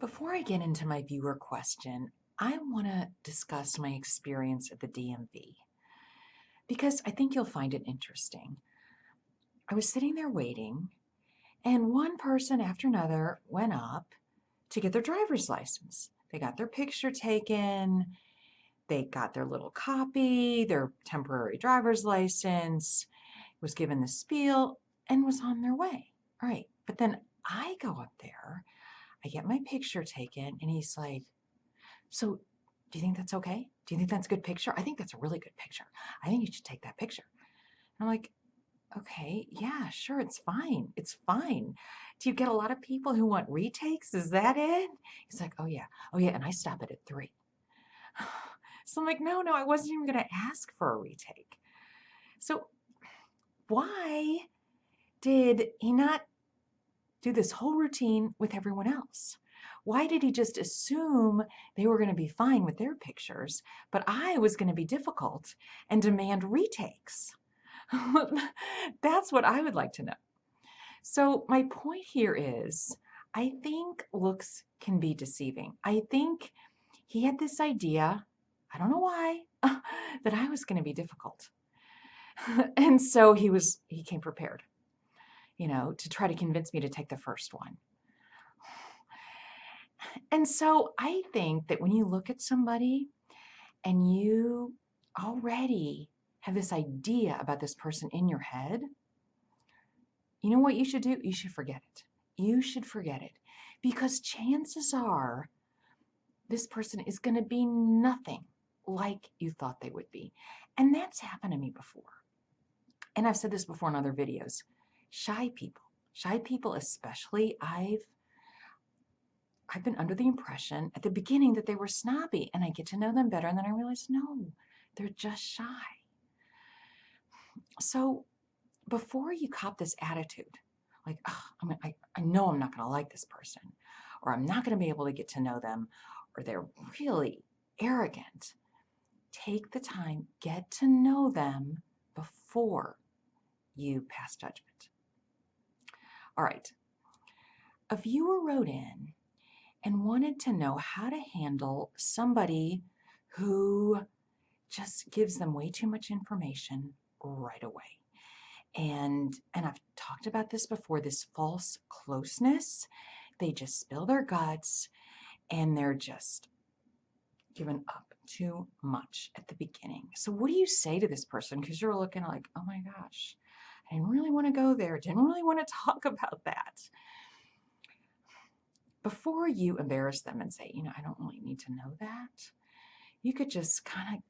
Before I get into my viewer question, I want to discuss my experience at the DMV because I think you'll find it interesting. I was sitting there waiting, and one person after another went up to get their driver's license. They got their picture taken, they got their little copy, their temporary driver's license, was given the spiel, and was on their way. All right, but then I go up there, I get my picture taken, and he's like, "So, do you think that's okay? Do you think that's a good picture? I think that's a really good picture. I think you should take that picture." I'm like, "Okay, yeah, sure, it's fine. It's fine. Do you get a lot of people who want retakes? Is that it?" He's like, "Oh, yeah. Oh, yeah, and I stop it at 3." So I'm like, "No, no, I wasn't even going to ask for a retake." So why did he not do this whole routine with everyone else? Why did he just assume they were going to be fine with their pictures, but I was going to be difficult and demand retakes? That's what I would like to know. So my point here is, I think looks can be deceiving. I think he had this idea, I don't know why, that I was going to be difficult. And so he came prepared, to try to convince me to take the first one. And so I think that when you look at somebody and you already have this idea about this person in your head, you know what you should do? You should forget it. You should forget it, because chances are this person is going to be nothing like you thought they would be. And that's happened to me before. And I've said this before in other videos. Shy people especially, I've been under the impression at the beginning that they were snobby, and I get to know them better, and then I realize, no, they're just shy. So before you cop this attitude, like, oh, I know I'm not going to like this person, or I'm not going to be able to get to know them, or they're really arrogant, take the time, get to know them before you pass judgment. All right. A viewer wrote in and wanted to know how to handle somebody who just gives them way too much information right away. And I've talked about this before, this false closeness. They just spill their guts and they're just giving up too much at the beginning. So what do you say to this person? Because you're looking like, oh my gosh, I didn't really want to go there. Didn't really want to talk about that. Before you embarrass them and say, I don't really need to know that, you could just kind of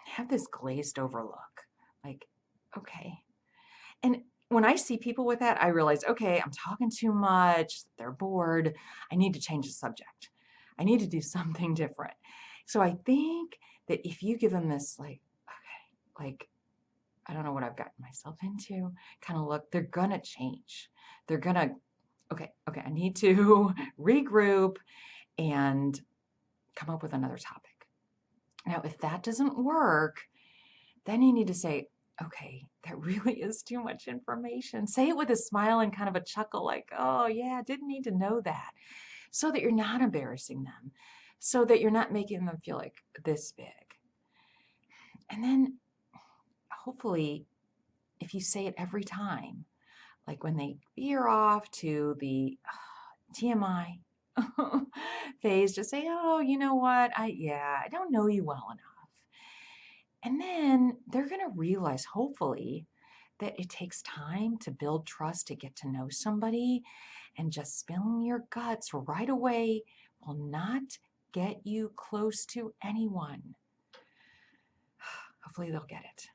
have this glazed over look. Like, okay. And when I see people with that, I realize, okay, I'm talking too much. They're bored. I need to change the subject. I need to do something different. So I think that if you give them this, like, okay, like, I don't know what I've gotten myself into kind of look, they're going to change. They're going to, okay, I need to regroup and come up with another topic. Now, if that doesn't work, then you need to say, okay, that really is too much information. Say it with a smile and kind of a chuckle, like, oh yeah, didn't need to know that. So that you're not embarrassing them, so that you're not making them feel like this big. And then hopefully, if you say it every time, like when they veer off to the TMI phase, just say, oh, you know what? I don't know you well enough. And then they're going to realize, hopefully, that it takes time to build trust, to get to know somebody, and just spilling your guts right away will not get you close to anyone. Hopefully they'll get it.